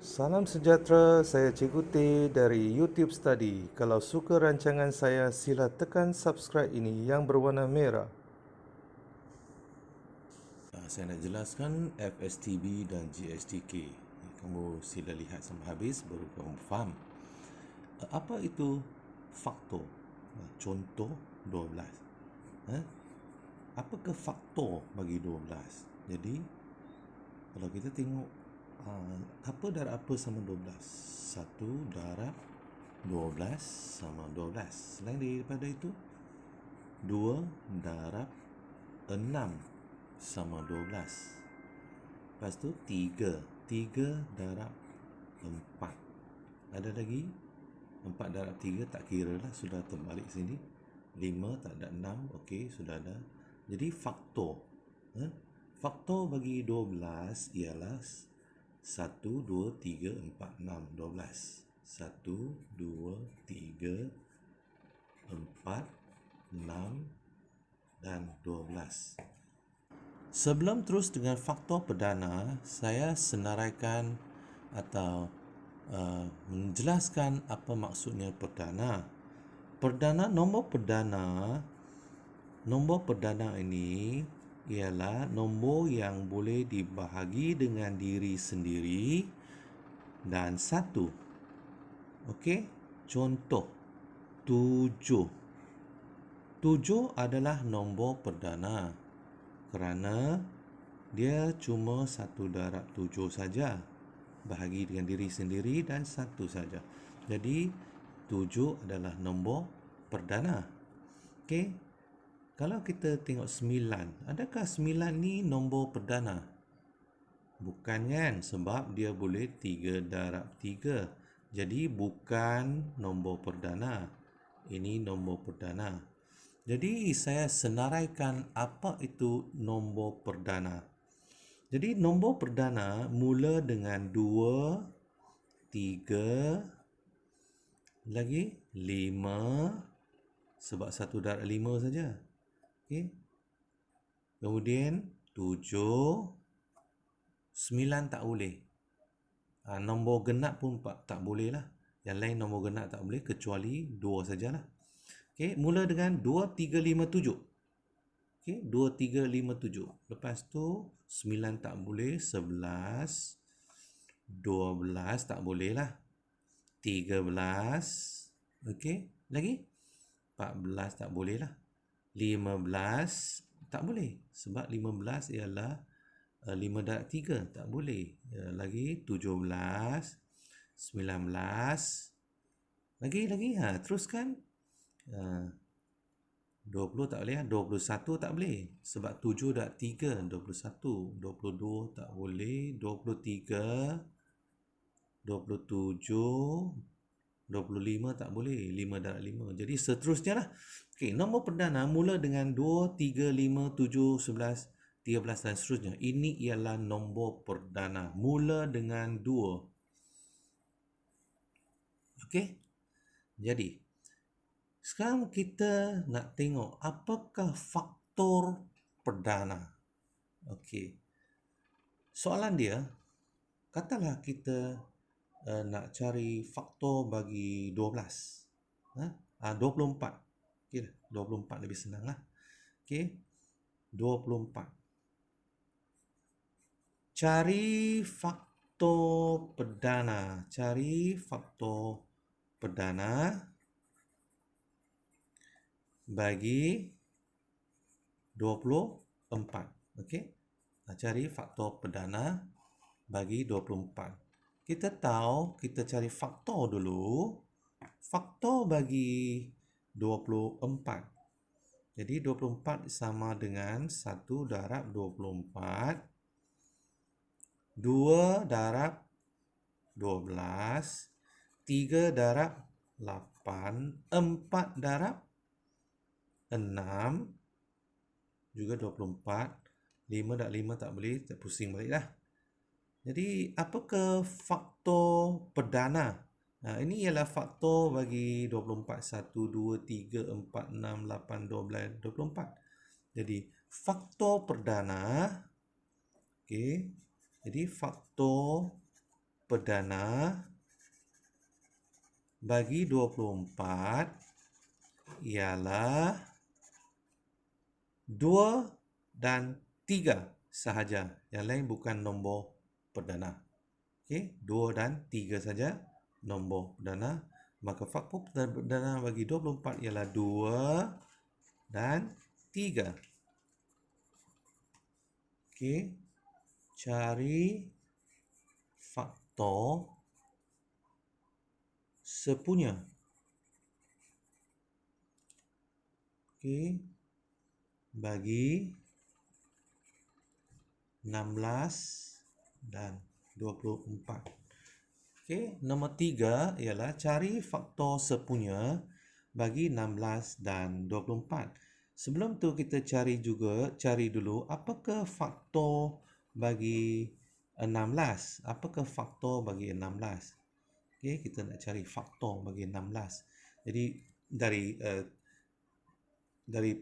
Salam sejahtera, saya Cikgu T dari YouTube Study. Kalau suka rancangan saya, sila tekan subscribe ini yang berwarna merah. Saya nak jelaskan FSTB dan GSTK. Kamu sila lihat sampai habis baru kamu faham. Apa itu faktor? Contoh 12. Apakah faktor bagi 12? Jadi, kalau kita tengok apa darab apa sama 12? 1 darab 12 sama 12. Selain daripada itu, 2 darab 6 sama 12. Lepas tu 3. 3 darab 4. Ada lagi? 4 darab 3 tak kira lah, sudah terbalik sini. 5 tak ada 6, okey, sudah ada. Jadi faktor. Faktor bagi 12 ialah 1, 2, 3, 4, 6, 12. 1, 2, 3, 4, 6 dan 12. Sebelum terus dengan faktor perdana, saya senaraikan atau menjelaskan apa maksudnya perdana. Nombor perdana ini ialah nombor yang boleh dibahagi dengan diri sendiri dan 1. Okey, contoh 7. 7 adalah nombor perdana kerana dia cuma 1 darab 7 saja. Bahagi dengan diri sendiri dan 1 saja. Jadi 7 adalah nombor perdana. Okey. Kalau kita tengok 9, adakah 9 ni nombor perdana? Bukan kan, sebab dia boleh 3 darab 3. Jadi bukan nombor perdana. Ini nombor perdana. Jadi saya senaraikan apa itu nombor perdana. Jadi nombor perdana mula dengan 2, 3, lagi 5, sebab 1 darab 5 saja. Okey. Kemudian 7, 9 tak boleh. Nombor genap pun tak boleh lah. Yang lain nombor genap tak boleh kecuali 2 sajalah. Okey, mula dengan 2, 3, 5, 7. Okey, 2, 3, 5, 7. Lepas tu 9 tak boleh, 11, 12 tak boleh lah. 13, okey, lagi 14 tak boleh lah. 15 tak boleh sebab 15 ialah 5 darab 3, tak boleh. Lagi 17, 19, lagi teruskan. 20 tak boleh, 21 tak boleh sebab 7 darab 3, 21. 22 tak boleh, 23, 27, 25 tak boleh, 5 darab 5. Jadi seterusnya lah. Okey, nombor perdana mula dengan 2, 3, 5, 7, 11, 13 dan seterusnya. Ini ialah nombor perdana mula dengan 2. Okey. Jadi sekarang kita nak tengok apakah faktor perdana. Okey. Soalan dia, katalah kita nak cari faktor bagi 12. 24. Okey, 24 lebih senang lah. Okey. 24. Cari faktor perdana. Cari faktor perdana bagi 24. Okey. Cari faktor perdana bagi 24. Kita tahu kita cari faktor dulu. Faktor bagi 24. Jadi 24 sama dengan 1 darab 24. 2 darab 12. 3 darab 8. 4 darab 6. Juga 24. 5 darab 5 tak boleh, tak pusing balik dah. Jadi apakah faktor perdana? Ini ialah faktor bagi 24. 1, 2, 3, 4, 6, 8, 12, 24. Jadi faktor perdana. Okey. Jadi faktor perdana bagi 24 ialah 2 dan 3 sahaja. Yang lain bukan nombor perdana. Okey, 2 dan 3 saja nombor perdana. Maka faktor perdana bagi 24 ialah 2 dan 3. Okey, cari faktor sepunya. Okey, bagi 16 dan 24. Okey, nombor 3 ialah cari faktor sepunya bagi 16 dan 24. Sebelum tu kita cari dulu apakah faktor bagi 16? Apakah faktor bagi 16? Okey, kita nak cari faktor bagi 16. Jadi dari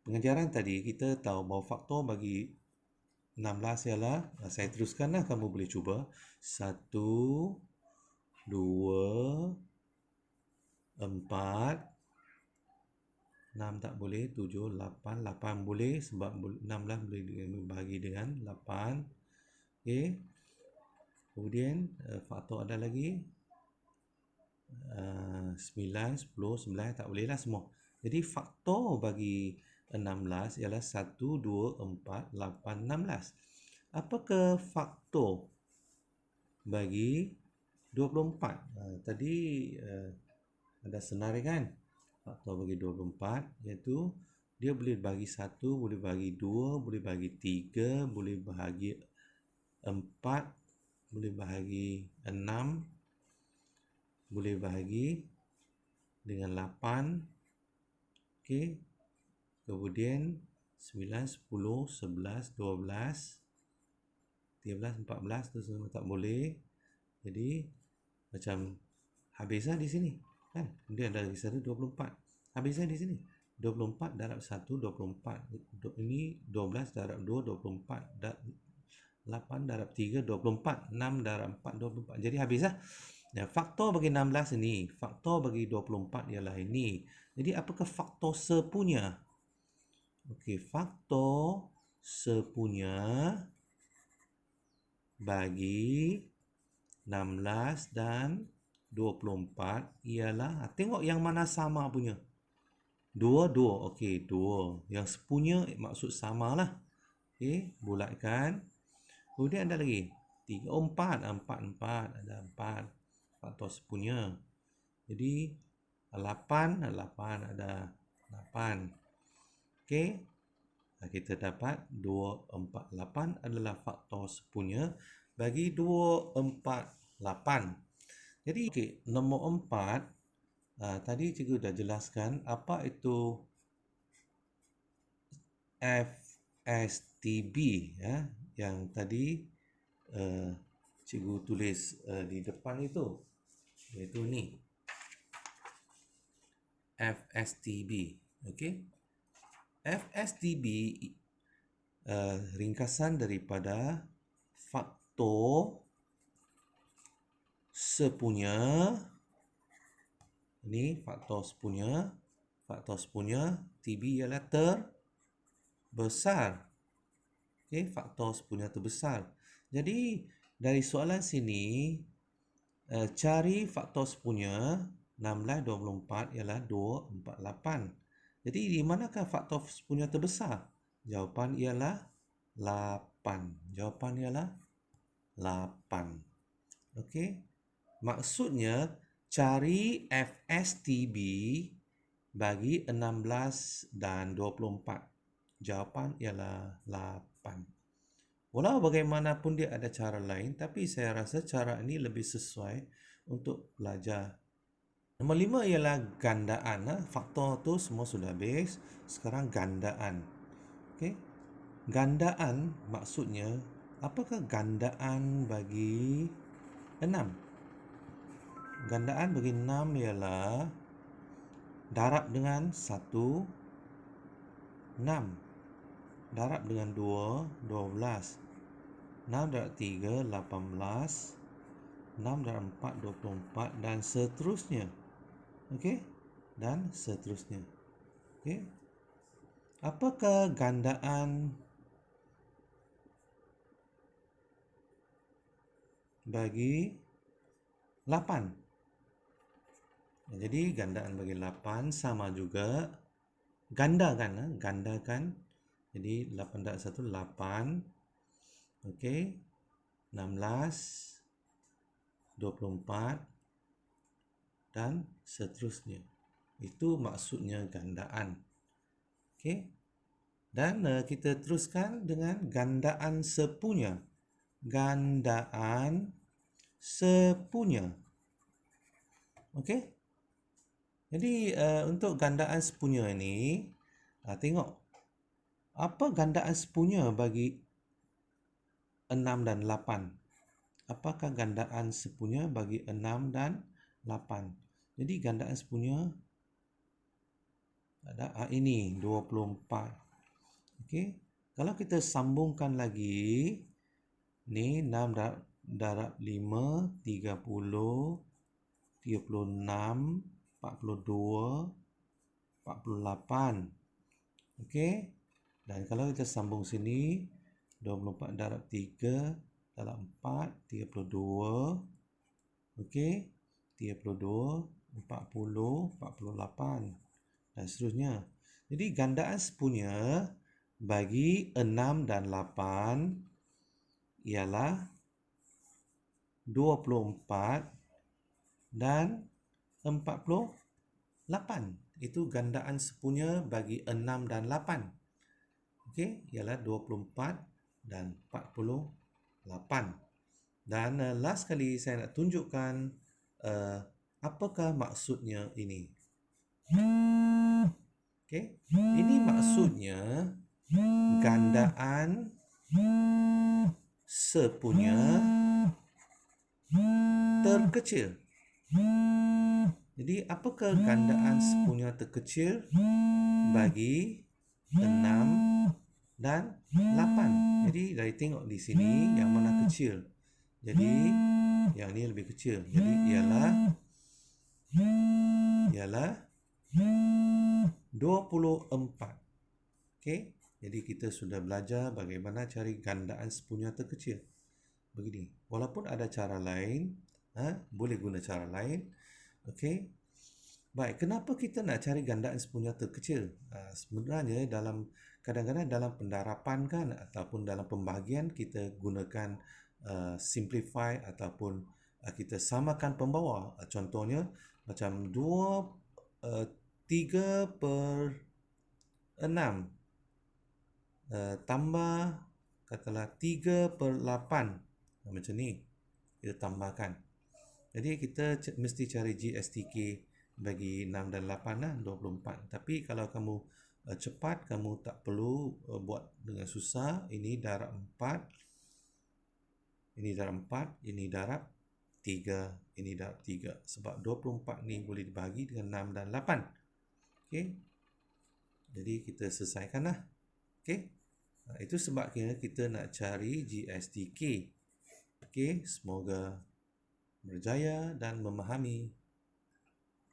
pengajaran tadi kita tahu bahawa faktor bagi 16 ialah, saya teruskanlah, kamu boleh cuba. 1, 2, 4, 6 tak boleh, 7, 8, 8 boleh sebab 16 boleh dibagi dengan 8. Okey. Kemudian faktor ada lagi 9, 10, 11 tak bolehlah semua. Jadi faktor bagi 16 ialah 1, 2, 4, 8, 16. Apakah faktor bagi 24? Tadi ada senarai kan? Faktor bagi 24 iaitu dia boleh bagi 1, boleh bagi 2, boleh bagi 3, boleh bahagi 4, boleh bahagi 6, boleh bahagi dengan 8. Okey. Kemudian 9, 10, 11, 12, 13, 14 tu semua tak boleh. Jadi macam habislah di sini kan. Kemudian ada lagi 24. Habislah di sini. 24 darab 1 24. Ini 12 darab 2 24. 8 darab 3 24. 6 darab 4 24. Jadi habislah. Ya, faktor bagi 16 ini, faktor bagi 24 ialah ini. Jadi apakah faktor sepunya? Okey, faktor sepunya bagi 16 dan 24 ialah, tengok yang mana sama punya. 2, 2. Okey, 2. Yang sepunya maksud samalah. Okey, bulatkan. Kemudian ada lagi 3, 4, 4, 4. Ada 4. Faktor sepunya. Jadi 8, 8 ada 8. Okey. Kita dapat 2, 4, 8 adalah faktor sepunya bagi 2, 4, 8. Jadi okey, nombor 4 tadi cikgu dah jelaskan apa itu FSTB ya, yang tadi cikgu tulis di depan itu, iaitu ni FSTB. Okey, FSTB ringkasan daripada faktor sepunya. Ini faktor sepunya. Faktor sepunya TB ialah terbesar. Okey, faktor sepunya terbesar. Jadi dari soalan sini cari faktor sepunya 16, 24 ialah 2, 4, 8. Jadi di manakah faktor sepunya terbesar? Jawapan ialah 8. Jawapan ialah 8. Okey. Maksudnya cari FSTB bagi 16 dan 24. Jawapan ialah 8. Walau bagaimanapun dia ada cara lain, tapi saya rasa cara ini lebih sesuai untuk belajar. Nombor 5 ialah gandaan. Faktor tu semua sudah habis. Sekarang gandaan. Okey. Gandaan maksudnya, apakah gandaan bagi 6? Gandaan bagi 6 ialah darab dengan 1, 6. Darab dengan 2, 12. 6 darab 3, 18. 6 darab 4, 24 dan seterusnya. Okey? Dan seterusnya. Okey? Apakah gandaan bagi 8? Jadi gandaan bagi 8 sama juga gandakan, gandakan. Jadi 8 darab 1 8. Okey. 16, 24 dan seterusnya. Itu maksudnya gandaan. Okey. Dan kita teruskan dengan gandaan sepunya. Gandaan sepunya. Okey. Jadi untuk gandaan sepunya ini, tengok apa gandaan sepunya bagi 6 dan 8. Apakah gandaan sepunya bagi 6 dan 8? Jadi gandaan sepunya ada ini 24. Okey. Kalau kita sambungkan lagi, ni 6 darab 5, 30, 36, 42, 48. Okey. Dan kalau kita sambung sini, 24 darab 3 darab 4, 32. Okey. 32, 40, 48 dan seterusnya. Jadi gandaan sepunya bagi 6 dan 8 ialah 24 dan 48. Itu gandaan sepunya bagi 6 dan 8. Okey, ialah 24 dan 48. Dan last kali saya nak tunjukkan apakah maksudnya ini. Okey, ini maksudnya gandaan sepunya terkecil. Jadi apakah gandaan sepunya terkecil bagi 6 dan 8? Jadi dari tengok di sini yang mana kecil. Jadi yang ni lebih kecil. Jadi ialah 24. Okey. Jadi kita sudah belajar bagaimana cari gandaan sepunya terkecil. Begini. Walaupun ada cara lain, boleh guna cara lain. Okey. Baik, kenapa kita nak cari gandaan sepunya terkecil? Sebenarnya kadang-kadang dalam pendarapan kan ataupun dalam pembahagian kita gunakan simplify ataupun kita samakan pembawa. Contohnya macam 3/6 tambah katalah 3/8. Macam ni kita tambahkan. Jadi kita mesti cari GSTK bagi 6 dan 8 lah, 24. Tapi kalau kamu cepat, kamu tak perlu buat dengan susah. Ini darab 4. Ini darab 4, ini darab 3, ini darab 3. Sebab 24 ni boleh dibagi dengan 6 dan 8. Okey. Jadi kita selesaikanlah. Okey. Itu sebabnya kita nak cari GSTK. Okey, semoga berjaya dan memahami.